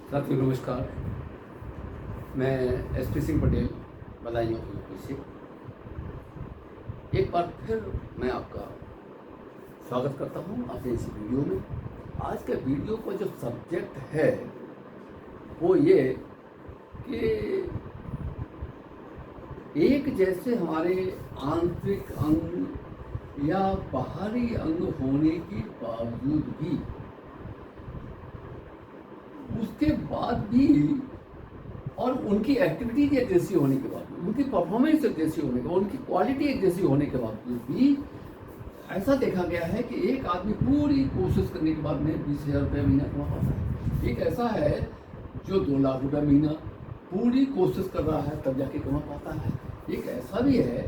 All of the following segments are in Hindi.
साथियों नमस्कार। मैं एसपी सिंह पटेल बदायूं यूपी से एक बार फिर मैं आपका स्वागत करता हूं अपने इस वीडियो में। आज के वीडियो का जो सब्जेक्ट है वो ये कि एक जैसे हमारे आंतरिक अंग या बाहरी अंग होने के बावजूद भी उसके बाद भी और उनकी एक्टिविटीज एक जैसी होने के बाद, उनकी परफॉर्मेंस एक जैसी होने के बाद, उनकी क्वालिटी एक जैसी होने के बावजूद भी ऐसा देखा गया है कि एक आदमी पूरी कोशिश करने के बाद में 20,000 रुपये महीना कमा पाता है। एक ऐसा है जो 2 लाख रुपये महीना पूरी कोशिश कर रहा है तब जाके कमा पाता है। एक ऐसा भी है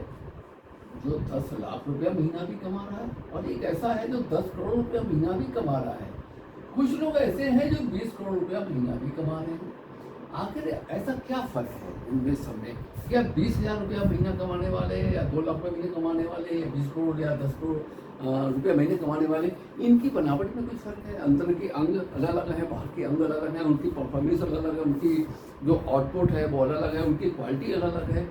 जो 10 लाख रुपया महीना भी कमा रहा है और एक ऐसा है जो 10 करोड़ रुपया महीना भी कमा रहा है। कुछ लोग ऐसे हैं जो 20 करोड़ रुपया महीना भी कमा रहे हैं। आखिर ऐसा क्या फर्क है इनमें सब में? क्या 20,000 रुपया महीना कमाने वाले या 2 लाख रुपये महीने कमाने वाले या 20 करोड़ या 10 करोड़ रुपये महीने कमाने वाले, इनकी बनावट में कुछ फर्क है? अंदर के अंग अलग अलग हैं, बाहर के अंग अलग अलग हैं, उनकी परफॉर्मेंस अलग अलग है, उनकी जो आउटपुट है वो अलग अलग है, उनकी क्वालिटी अलग अलग है।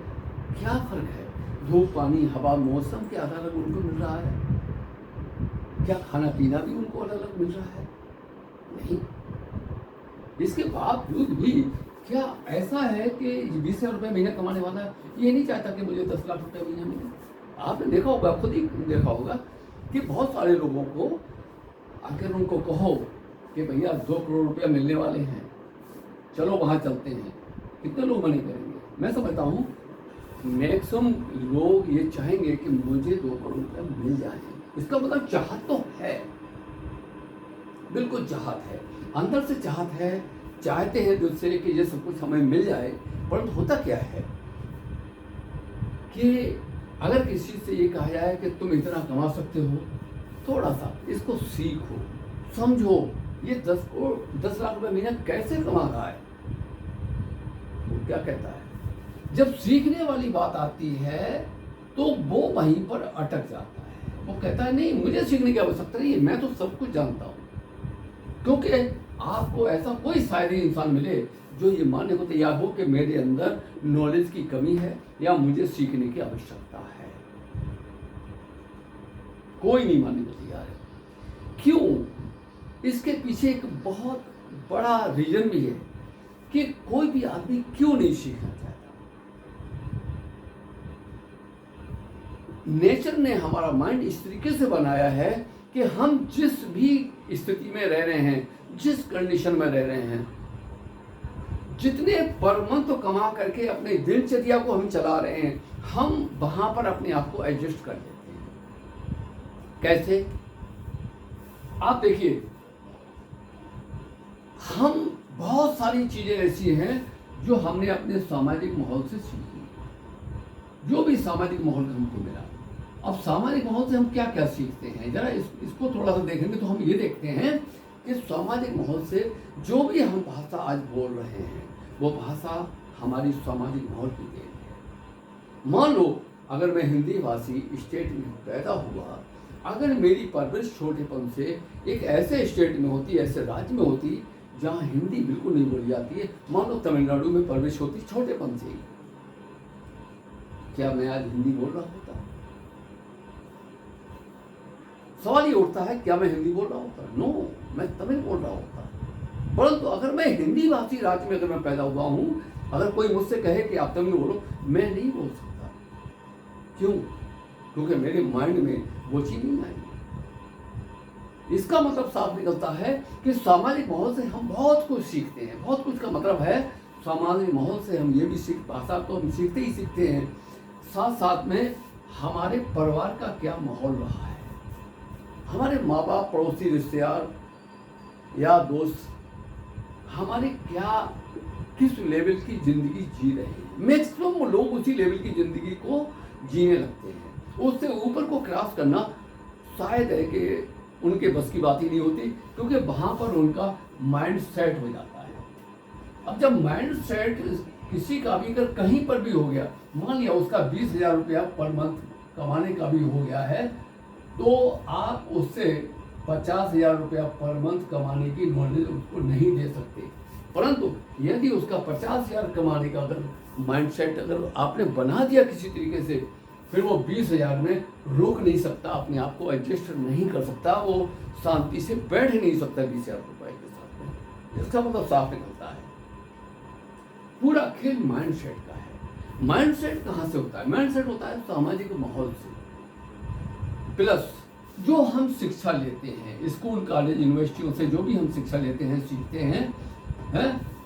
क्या फर्क है? धूप, पानी, हवा, मौसम के आधार अलग उनको मिल रहा है। क्या खाना पीना भी उनको अलग अलग मिल रहा है? नहीं। इसके बावजूद भी क्या ऐसा है कि 20,000 रुपये महीना कमाने वाला ये नहीं चाहता कि मुझे 10 लाख रुपये महीना मिले? आपने देखा होगा, खुद ही देखा होगा कि बहुत सारे लोगों को अगर उनको कहो कि भैया 2 करोड़ रुपया मिलने वाले हैं, चलो वहाँ चलते हैं, कितने लोग मना करेंगे? मैं समझता हूँ मैक्सिमम लोग ये चाहेंगे कि मुझे 2 करोड़ रुपया मिल जाए। इसका मतलब चाहत तो है, बिल्कुल चाहत है, अंदर से चाहत है, चाहते हैं दिल से कि ये सब कुछ हमें मिल जाए। परंतु होता क्या है कि अगर किसी से ये कहा जाए कि तुम इतना कमा सकते हो, थोड़ा सा इसको सीखो, समझो, ये 10 लाख रुपए महीना कैसे कमा रहा है, वो क्या कहता है? जब सीखने वाली बात आती है तो वो वहीं पर अटक जाता है। वो कहता है नहीं, मुझे सीखने की आवश्यकता नहीं है, मैं तो सब कुछ जानता हूँ। क्योंकि आपको ऐसा कोई शायरी इंसान मिले जो ये मानने को तैयार हो कि मेरे अंदर नॉलेज की कमी है या मुझे सीखने की आवश्यकता है। कोई नहीं मानने को तैयार है। क्यों? इसके पीछे एक बहुत बड़ा रीजन भी है कि कोई भी आदमी क्यों नहीं सीखना चाहता। नेचर ने हमारा माइंड इस तरीके से बनाया है कि हम जिस भी स्थिति में रह रहे हैं, जिस कंडीशन में रह रहे हैं, जितने पर मंथ कमा करके अपने दिनचर्या को हम चला रहे हैं, हम वहां पर अपने आप को एडजस्ट कर लेते हैं। कैसे? आप देखिए, हम बहुत सारी चीजें ऐसी हैं जो हमने अपने सामाजिक माहौल से सीखी, जो भी सामाजिक माहौल हमको मिला। अब सामाजिक माहौल से हम क्या क्या सीखते हैं, जरा इसको थोड़ा सा देखेंगे तो हम ये देखते हैं कि सामाजिक माहौल से जो भी हम भाषा आज बोल रहे हैं वो भाषा हमारी सामाजिक माहौल की देन है। मान लो अगर मैं हिंदी भाषी स्टेट में पैदा हुआ, अगर मेरी परवरिश छोटेपन से एक ऐसे स्टेट में होती, ऐसे राज्य में होती जहाँ हिंदी बिल्कुल नहीं बोली जाती है, मान लो तमिलनाडु में परवरिश होती छोटेपन से ही, क्या मैं आज हिंदी बोल रहा होता? सवाल ये उठता है, क्या मैं हिंदी बोल रहा होता? नो, मैं तमिल बोल रहा होता। परंतु अगर मैं हिंदी भाषी राज्य में अगर मैं पैदा हुआ हूँ, अगर कोई मुझसे कहे कि आप तमिल बोलो, मैं नहीं बोल सकता। क्यों? क्योंकि मेरे माइंड में वो चीज नहीं आई। इसका मतलब साफ निकलता है कि सामाजिक माहौल से हम बहुत कुछ सीखते हैं। बहुत कुछ का मतलब है सामाजिक माहौल से हम ये भी भाषा तो हम सीखते ही सीखते हैं, साथ साथ में हमारे परिवार का क्या माहौल रहा है, हमारे माँ बाप, पड़ोसी, रिश्तेदार या दोस्त हमारे क्या किस लेवल की ज़िंदगी जी रहे हैं। मैक्सिमम लोग उसी लेवल की ज़िंदगी को जीने लगते हैं। उससे ऊपर को क्रॉस करना शायद है कि उनके बस की बात ही नहीं होती, क्योंकि वहाँ पर उनका माइंड सेट हो जाता है। अब जब माइंड सेट किसी का भी अगर कहीं पर भी हो गया, मान लिया उसका 20,000 रुपया पर मंथ कमाने का भी हो गया है, तो आप उससे 50,000 रुपया पर मंथ कमाने की नॉलेज उसको नहीं दे सकते। परंतु यदि उसका 50,000 कमाने का अगर माइंडसेट अगर आपने बना दिया किसी तरीके से, फिर वो 20,000 में रोक नहीं सकता, अपने आप को एडजस्ट नहीं कर सकता, वो शांति से बैठ नहीं सकता 20,000 रुपए के साथ में। इसका मतलब साफ निकलता है पूरा खेल माइंडसेट का है। माइंडसेट कहाँ से होता है? माइंडसेट होता है सामाजिक माहौल से, प्लस जो हम शिक्षा लेते हैं स्कूल कॉलेज यूनिवर्सिटियों से, जो भी हम शिक्षा लेते हैं सीखते हैं,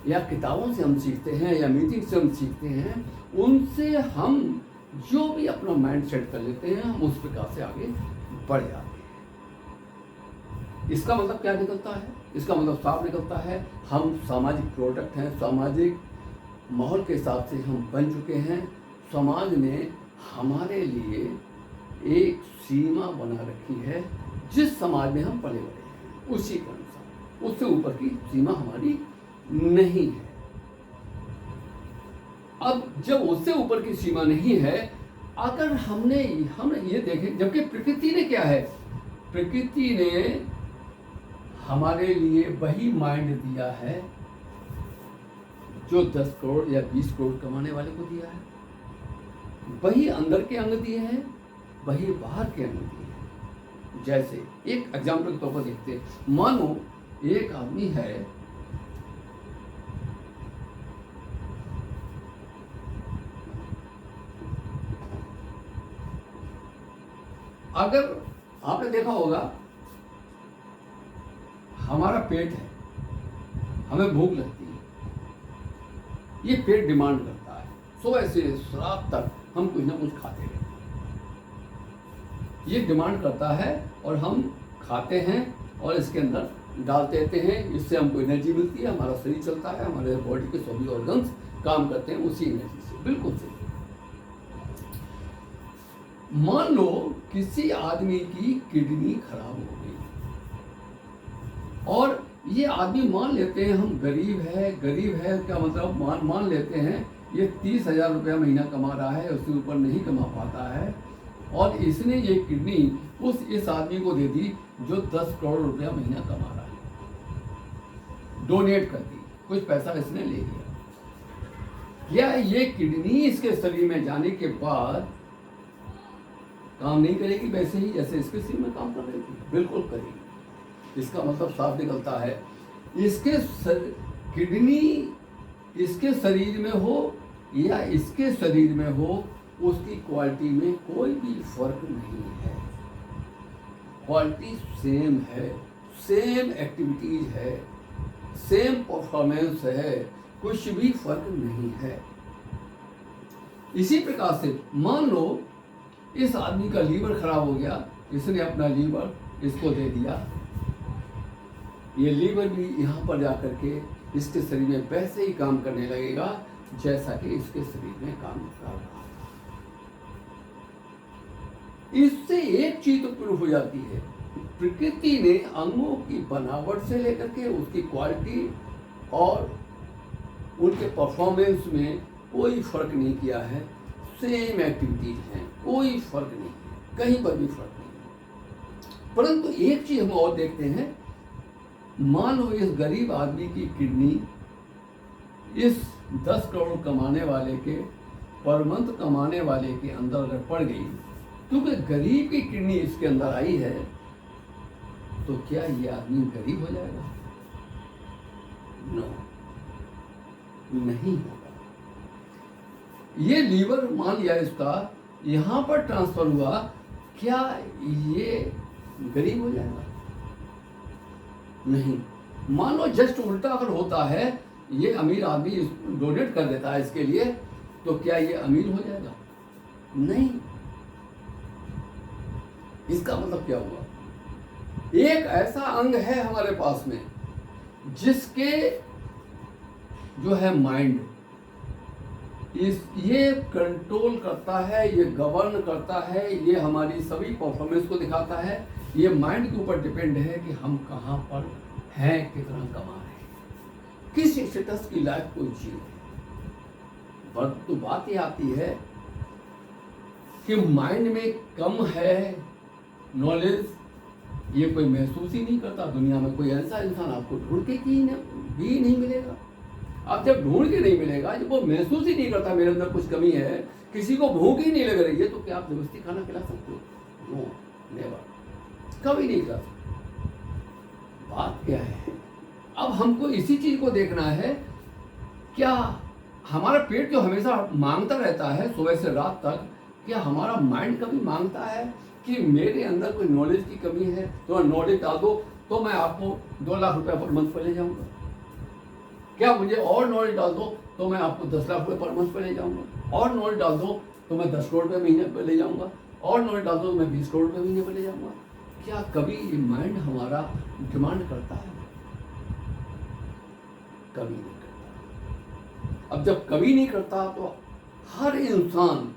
या किताबों से हम सीखते हैं या मीटिंग से हम सीखते हैं, उनसे हम जो भी अपना माइंड सेट कर लेते हैं, हम उस प्रकार से आगे बढ़ जाते हैं। इसका मतलब क्या निकलता है? इसका मतलब साफ निकलता है हम सामाजिक प्रोडक्ट हैं, सामाजिक माहौल के हिसाब से हम बन चुके हैं। समाज ने हमारे लिए एक सीमा बना रखी है, जिस समाज में हम पले बड़े हैं उसी के अनुसार, उससे ऊपर की सीमा हमारी नहीं है। अब जब उससे ऊपर की सीमा नहीं है, अगर हम ये देखें, जबकि प्रकृति ने क्या है, प्रकृति ने हमारे लिए वही माइंड दिया है जो 10 करोड़ या 20 करोड़ कमाने वाले को दिया है, वही अंदर के अंग दिए हैं, वही बाहर के अंग दिए हैं। जैसे एक एग्जाम्पल के तौर पर देखते हैं, मानो एक आदमी है, अगर आपने देखा होगा हमारा पेट है, हमें भूख लगती है, ये पेट डिमांड करता है, सुबह से रात तक हम कुछ ना कुछ खाते रहते हैं, ये डिमांड करता है और हम खाते हैं और इसके अंदर डाल देते हैं, इससे हमको एनर्जी मिलती है, हमारा शरीर चलता है, हमारे बॉडी के सभी ऑर्गन्स काम करते हैं उसी एनर्जी से। बिल्कुल सही। मान लो किसी आदमी की किडनी खराब हो गई और ये आदमी मान लेते हैं हम गरीब है क्या मतलब मान लेते हैं ये 30,000 रुपया महीना कमा रहा है, उससे ऊपर नहीं कमा पाता है, और इसने ये किडनी इस आदमी को दे दी जो 10 करोड़ रुपया महीना कमा रहा है, डोनेट कर दी, कुछ पैसा इसने ले लिया। क्या ये किडनी इसके शरीर में जाने के बाद काम नहीं करेगी वैसे ही जैसे इसके शरीर में काम कर रही थी? बिल्कुल करेगी। इसका मतलब साफ निकलता है, किडनी इसके शरीर में हो या इसके शरीर में हो, उसकी क्वालिटी में कोई भी फर्क नहीं है, क्वालिटी सेम है, सेम एक्टिविटीज है, सेम परफॉर्मेंस है, कुछ भी फर्क नहीं है। इसी प्रकार से मान लो इस आदमी का लीवर खराब हो गया, इसने अपना लीवर इसको दे दिया, ये लीवर भी यहाँ पर जाकर के इसके शरीर में वैसे ही काम करने लगेगा जैसा कि इसके शरीर में काम कर रहा था। इससे एक चीज तो प्रूफ हो जाती है, प्रकृति ने अंगों की बनावट से लेकर के उसकी क्वालिटी और उनके परफॉर्मेंस में कोई फर्क नहीं किया है, सेम एक्टिविटीज हैं, कोई फर्क नहीं है, कहीं पर भी फर्क नहीं है। परंतु एक चीज हम और देखते हैं, मान लो इस गरीब आदमी की किडनी इस 10 करोड़ कमाने वाले के पर मंथ कमाने वाले के अंदर अगर पड़ गई, क्योंकि गरीब की किडनी इसके अंदर आई है, तो क्या ये आदमी गरीब हो जाएगा? नो, नहीं होगा। ये लीवर मान लिया इसका यहां पर ट्रांसफर हुआ, क्या ये गरीब हो जाएगा? नहीं। मान लो जस्ट उल्टा अगर होता है, ये अमीर आदमी डोनेट कर देता है इसके लिए, तो क्या ये अमीर हो जाएगा? नहीं। इसका मतलब क्या हुआ? एक ऐसा अंग है हमारे पास में जिसके जो है माइंड, ये कंट्रोल करता है, ये गवर्न करता है, ये हमारी सभी परफॉर्मेंस को दिखाता है। ये माइंड के ऊपर डिपेंड है कि हम कहाँ पर हैं, कितना कमा रहे हैं, किस स्टेटस की लाइफ को जी रहे हैं। पर तो बात ये आती है कि माइंड में कम है नॉलेज, ये कोई महसूस ही नहीं करता। दुनिया में कोई ऐसा इंसान आपको ढूंढ के भी नहीं मिलेगा अब जब ढूंढ के नहीं मिलेगा, जब वो महसूस ही नहीं करता मेरे अंदर कुछ कमी है, किसी को भूख ही नहीं लग रही है, तो क्या आप जबरदस्ती खाना खिला सकते हो? नो, नेवर, कभी नहीं कर सकते। बात क्या है, अब हमको इसी चीज को देखना है, क्या हमारा पेट जो हमेशा मांगता रहता है सुबह से रात तक, क्या हमारा माइंड कभी मांगता है कि मेरे अंदर कोई नॉलेज की कमी है, तो नॉलेज डाल दो तो मैं आपको 2 लाख रुपए पर मंथ पर ले जाऊंगा? क्या मुझे और नॉलेज डाल दो तो मैं आपको 10 लाख रुपए पर मंथ पर ले जाऊंगा? और नॉलेज डाल दो तो मैं 10 करोड़ रुपए महीने पर ले जाऊंगा? और नॉलेज डाल दो तो मैं 20 करोड़ रुपए महीने पर ले जाऊंगा? क्या कभी ये माइंड हमारा डिमांड करता है? कभी नहीं करता। अब जब कभी नहीं करता तो हर इंसान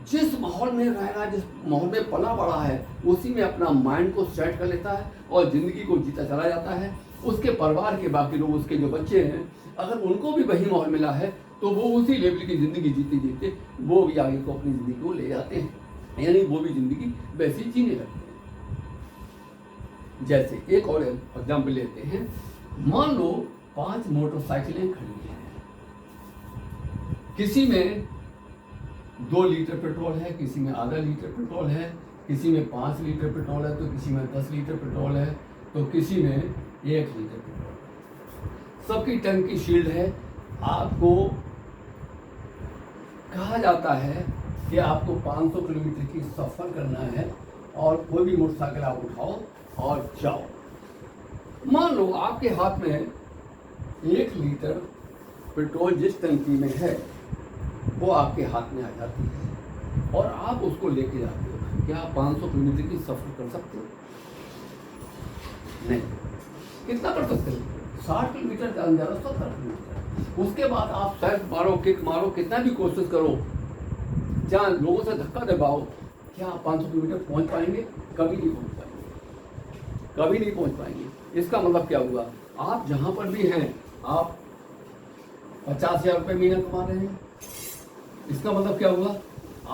जिस माहौल में रह रहा है, जिस माहौल में पला बड़ा है, उसी में अपना माइंड को सेट कर लेता है और जिंदगी को जीता चला जाता है। उसके परिवार के बाकी लोग, उसके जो बच्चे हैं, अगर उनको भी वही माहौल मिला है तो वो उसी लेवल की जिंदगी जीते जीते वो भी आगे को अपनी जिंदगी को ले जाते हैं, यानी वो भी जिंदगी वैसी जीने लगते हैं। जैसे एक और एग्जाम्पल लेते हैं, मान लो 5 मोटरसाइकिलें खड़ी हैं, किसी में 2 लीटर पेट्रोल है, किसी में आधा लीटर पेट्रोल है, किसी में 5 लीटर पेट्रोल है, तो किसी में 10 लीटर पेट्रोल है, तो किसी में 1 लीटर पेट्रोल है। सबकी टंकी शील्ड है। आपको कहा जाता है कि आपको 500 किलोमीटर की सफर करना है और कोई भी मोटरसाइकिल आप उठाओ और जाओ। मान लो आपके हाथ में 1 लीटर पेट्रोल जिस टंकी में है वो आपके हाथ में आ जाती है और आप उसको लेके जाते हो। क्या आप 500 किलोमीटर की सफर कर सकते हो? नहीं। कितना कर सकते हो? 60 किलोमीटर, ज़्यादा 70 किलोमीटर। उसके बाद आप सैर मारो, किक मारो, कितना भी कोशिश करो, जहाँ लोगों से धक्का दबाओ, क्या आप 500 किलोमीटर पहुँच पाएंगे? कभी नहीं पहुँच पाएंगे, कभी नहीं पहुँच पाएंगे। इसका मतलब क्या हुआ? आप जहाँ पर भी हैं, आप 50,000 रुपये महीना कमा रहे हैं। इसका मतलब क्या हुआ?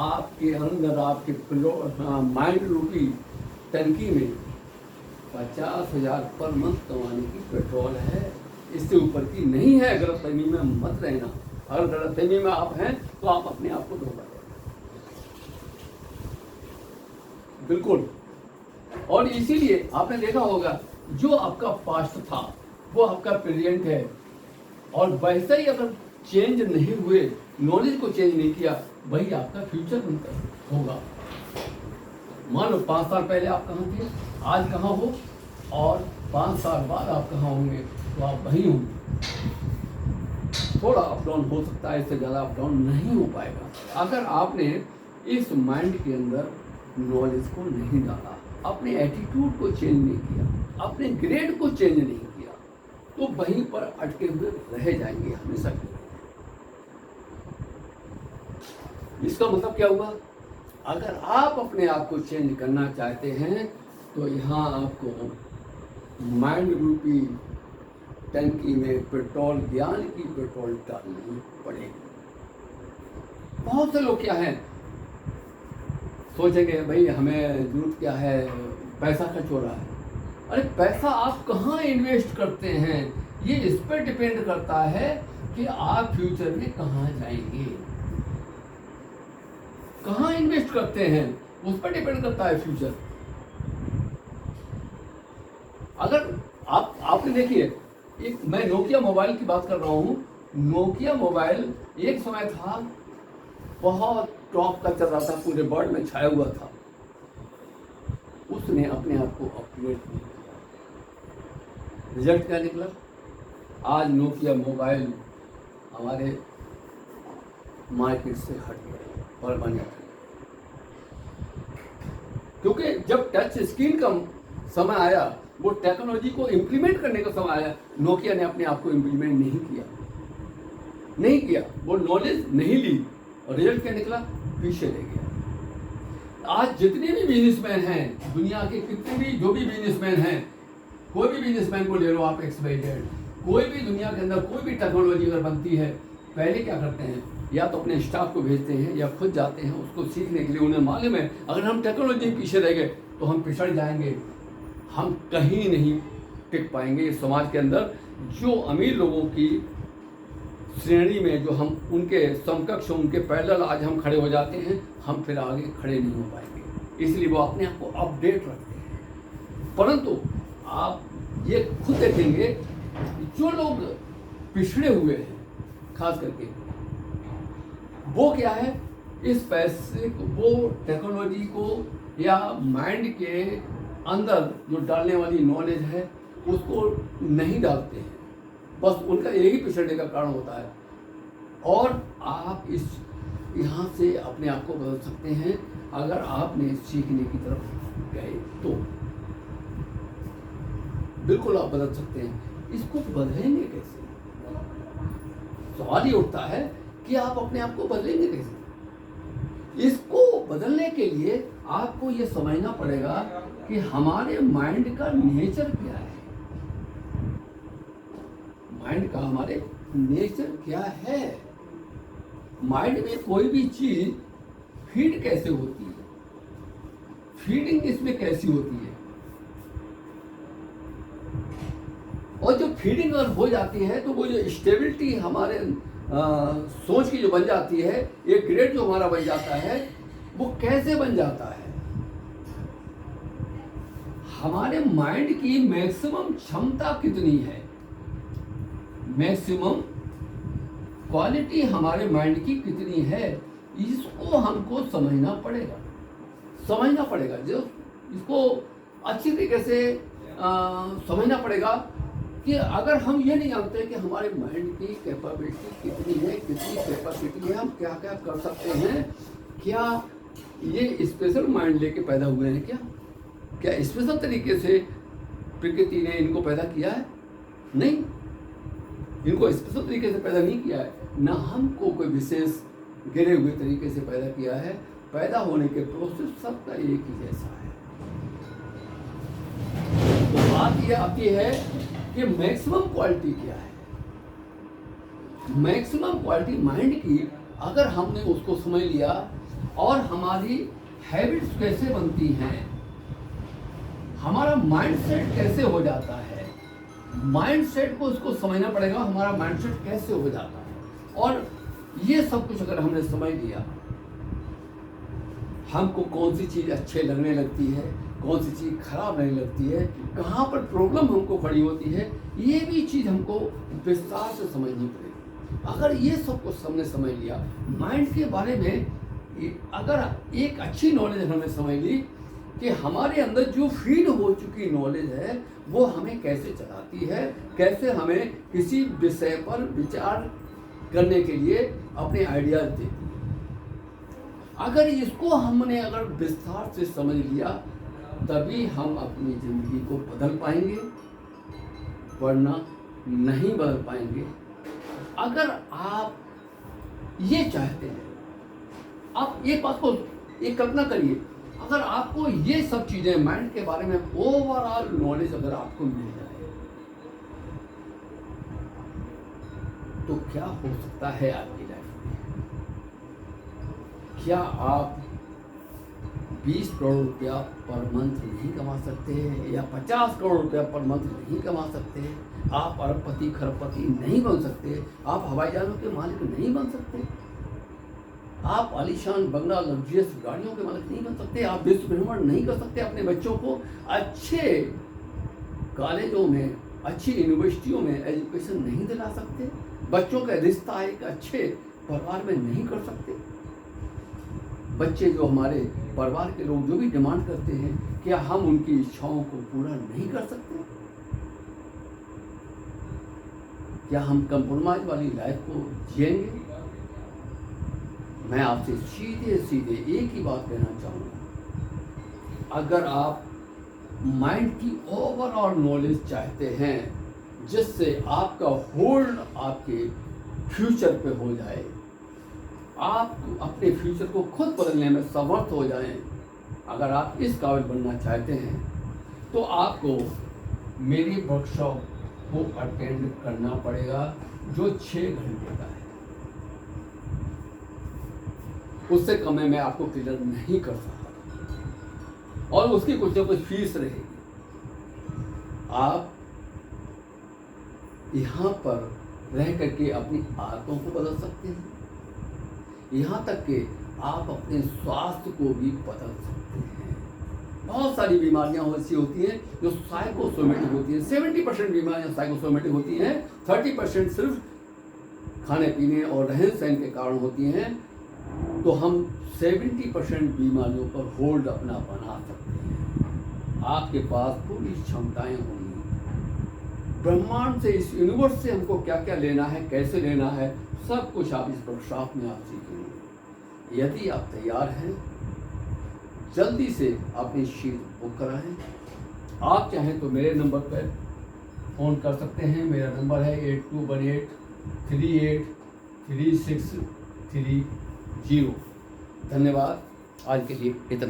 आपके अंदर, आपके माइंड रूपी टंकी में 50,000 पर मंथ कमाने की पेट्रोल है, इससे ऊपर की नहीं है। गलतफहमी में मत रहना। अगर गलतफहमी में आप हैं तो आप अपने आप को धोखा दें, बिल्कुल। और इसीलिए आपने देखा होगा, जो आपका पास्ट था वो आपका प्रेजेंट है, और वैसे ही अगर चेंज नहीं हुए, नॉलेज को चेंज नहीं किया, वही आपका फ्यूचर बनता होगा। मान लो 5 साल पहले आप कहाँ थे, आज कहाँ हो, और 5 साल बाद आप कहाँ होंगे, तो आप वहीं होंगे। थोड़ा अप डाउन हो सकता है, इससे ज़्यादा अप डाउन नहीं हो पाएगा। अगर आपने इस माइंड के अंदर नॉलेज को नहीं डाला, अपने एटीट्यूड को चेंज नहीं किया, अपने ग्रेड को चेंज नहीं किया, तो वहीं पर अटके हुए रह जाएंगे हमेशा के। इसका मतलब क्या हुआ? अगर आप अपने आप को चेंज करना चाहते हैं तो यहाँ आपको माइंड रूपी टंकी में पेट्रोल, ज्ञान की पेट्रोल डालनी पड़ेगी। बहुत से लोग क्या है, सोचेंगे भाई हमें जरूरत क्या है, पैसा खर्च हो रहा है। अरे पैसा आप कहाँ इन्वेस्ट करते हैं, ये इस पर डिपेंड करता है कि आप फ्यूचर में कहाँ जाएंगे, कहाँ इन्वेस्ट करते हैं, उस पर डिपेंड करता है फ्यूचर। अगर आपने देखिए, एक मैं नोकिया मोबाइल की बात कर रहा हूँ। नोकिया मोबाइल एक समय था, बहुत टॉप का चल रहा था, पूरे वर्ल्ड में छाया हुआ था। उसने अपने आप को अपग्रेड नहीं किया। रिजल्ट क्या निकला? आज नोकिया मोबाइल हमारे मार्केट से हट गया, परमानेंट। क्योंकि जब टच स्क्रीन का समय आया, वो टेक्नोलॉजी को इम्प्लीमेंट करने का समय आया, नोकिया ने अपने आप को इम्प्लीमेंट नहीं किया, वो नॉलेज नहीं ली, और रिजल्ट क्या निकला? पीछे रह गया। आज जितने भी बिजनेसमैन हैं, दुनिया के कितने भी जो भी बिजनेसमैन हैं, कोई भी बिजनेसमैन को ले लो आप, XYZ, कोई भी दुनिया के अंदर कोई भी टेक्नोलॉजी अगर बनती है, पहले क्या करते हैं, या तो अपने स्टाफ को भेजते हैं या खुद जाते हैं उसको सीखने के लिए। उन्हें मालूम है अगर हम टेक्नोलॉजी में पीछे रह गए तो हम पिछड़ जाएंगे, हम कहीं नहीं टिक पाएंगे। इस समाज के अंदर जो अमीर लोगों की श्रेणी में, जो हम उनके समकक्ष, उनके पैरेलल आज हम खड़े हो जाते हैं, हम फिर आगे खड़े नहीं हो पाएंगे। इसलिए वो अपने आप को अपडेट रखते हैं। परंतु आप ये खुद देखेंगे जो लोग पिछड़े हुए हैं, खास करके वो क्या है, इस पैसे को, वो टेक्नोलॉजी को या माइंड के अंदर जो डालने वाली नॉलेज है उसको नहीं डालते हैं। बस उनका यही पिछड़ने का कारण होता है। और आप इस यहाँ से अपने आप को बदल सकते हैं अगर आपने सीखने की तरफ गए तो। बिल्कुल आप बदल सकते हैं। इसको बदलेंगे कैसे? सवाल ये उठता है कि आप अपने आप को बदलेंगे कैसे? इसको बदलने के लिए आपको ये समझना पड़ेगा कि हमारे माइंड का नेचर क्या है। माइंड का हमारे नेचर क्या है? माइंड में कोई भी चीज फीड कैसे होती है, फीडिंग इसमें कैसी होती है, और जो फीडिंग अगर हो जाती है तो वो जो स्टेबिलिटी हमारे सोच की जो बन जाती है, एक ग्रेड जो हमारा बन जाता है, वो कैसे बन जाता है? हमारे माइंड की मैक्सिमम क्षमता कितनी है, मैक्सिमम क्वालिटी हमारे माइंड की कितनी है, इसको हमको समझना पड़ेगा। जो इसको अच्छी तरीके से समझना पड़ेगा कि अगर हम ये नहीं जानते कि हमारे माइंड की कैपेबिलिटी कितनी है, कितनी कैपेसिटी है, हम क्या क्या कर सकते हैं, क्या ये स्पेशल माइंड लेके पैदा हुए हैं, क्या स्पेशल तरीके से प्रकृति ने इनको पैदा किया है? नहीं, इनको स्पेशल तरीके से पैदा नहीं किया है, ना हमको कोई विशेष गिरे हुए तरीके से पैदा किया है। पैदा होने के प्रोसेस सबका एक ही जैसा है। तो बात यह आती है कि मैक्सिमम क्वालिटी क्या है। मैक्सिमम क्वालिटी माइंड की अगर हमने उसको समझ लिया और हमारी हैबिट्स कैसे बनती हैं, हमारा माइंडसेट कैसे हो जाता है, माइंडसेट को उसको समझना पड़ेगा, हमारा माइंडसेट कैसे हो जाता है। और ये सब कुछ अगर हमने समझ लिया, हमको कौन सी चीज़ अच्छे लगने लगती है, कौन सी चीज़ खराब नहीं लगती है, कहाँ पर प्रॉब्लम हमको खड़ी होती है, ये भी चीज़ हमको विस्तार से समझनी पड़ेगी। अगर ये सब कुछ हमने समझ लिया माइंड के बारे में, अगर एक अच्छी नॉलेज हमने समझ ली कि हमारे अंदर जो फीड हो चुकी नॉलेज है वो हमें कैसे चलाती है, कैसे हमें किसी विषय पर विचार करने के लिए अपने आइडियाज देती है, अगर इसको हमने अगर विस्तार से समझ लिया तभी हम अपनी ज़िंदगी को बदल पाएंगे, वरना नहीं बदल पाएंगे। अगर आप ये चाहते हैं, आप एक बात को एक कल्पना करिए, अगर आपको ये सब चीज़ें माइंड के बारे में ओवरऑल नॉलेज अगर आपको मिल जाए तो क्या हो सकता है आपकी लाइफ में? क्या आप 20 करोड़ रुपया पर मंथ नहीं कमा सकते हैं, या 50 करोड़ रुपया पर मंथ नहीं कमा सकते? आप अरबपति खरबपति नहीं बन सकते, आप हवाई जहाज़ों के मालिक नहीं बन सकते, आप आलीशान बंगला लग्जरियस गाड़ियों के मालिक नहीं बन सकते, आप विश्व भ्रमण नहीं कर सकते, अपने बच्चों को अच्छे कॉलेजों में, अच्छी यूनिवर्सिटियों में एजुकेशन नहीं दिला सकते, बच्चों का रिश्ता एक अच्छे परिवार में नहीं कर सकते। बच्चे जो हमारे परिवार के लोग जो भी डिमांड करते हैं, क्या हम उनकी इच्छाओं को पूरा नहीं कर सकते? क्या हम कंप्रोमाइज वाली लाइफ को जिएंगे? मैं आपसे सीधे सीधे एक ही बात कहना चाहूँगा, अगर आप माइंड की ओवरऑल नॉलेज चाहते हैं जिससे आपका होल्ड आपके फ्यूचर पे हो जाए, आप अपने फ्यूचर को खुद बदलने में समर्थ हो जाएं, अगर आप इस काबिल बनना चाहते हैं तो आपको मेरी वर्कशॉप को अटेंड करना पड़ेगा जो 6 घंटे का है। उससे कम में मैं आपको क्लियर नहीं कर सकता, और उसकी कुछ ना कुछ फीस रहेगी। आप यहाँ पर रह करके अपनी आदतों को बदल सकते हैं, यहाँ तक कि आप अपने स्वास्थ्य को भी बदल सकते हैं। बहुत सारी बीमारियां ऐसी होती हैं जो साइकोसोमेटिक होती हैं। 70% बीमारियां साइकोसोमेटिक होती हैं, 30% सिर्फ खाने पीने और रहन सहन के कारण होती हैं। तो हम 70% बीमारियों पर होल्ड अपना बना सकते हैं। आपके पास पूरी क्षमताएं होंगी। ब्रह्मांड से, इस यूनिवर्स से हमको क्या क्या लेना है, कैसे लेना है, सब कुछ आप इस वर्कशॉप में आप सीखेंगे। यदि आप तैयार हैं, जल्दी से अपनी शीट बुक कराएं। आप चाहें तो मेरे नंबर पर फ़ोन कर सकते हैं। मेरा नंबर है 8218383630। धन्यवाद। आज के लिए इतना ही।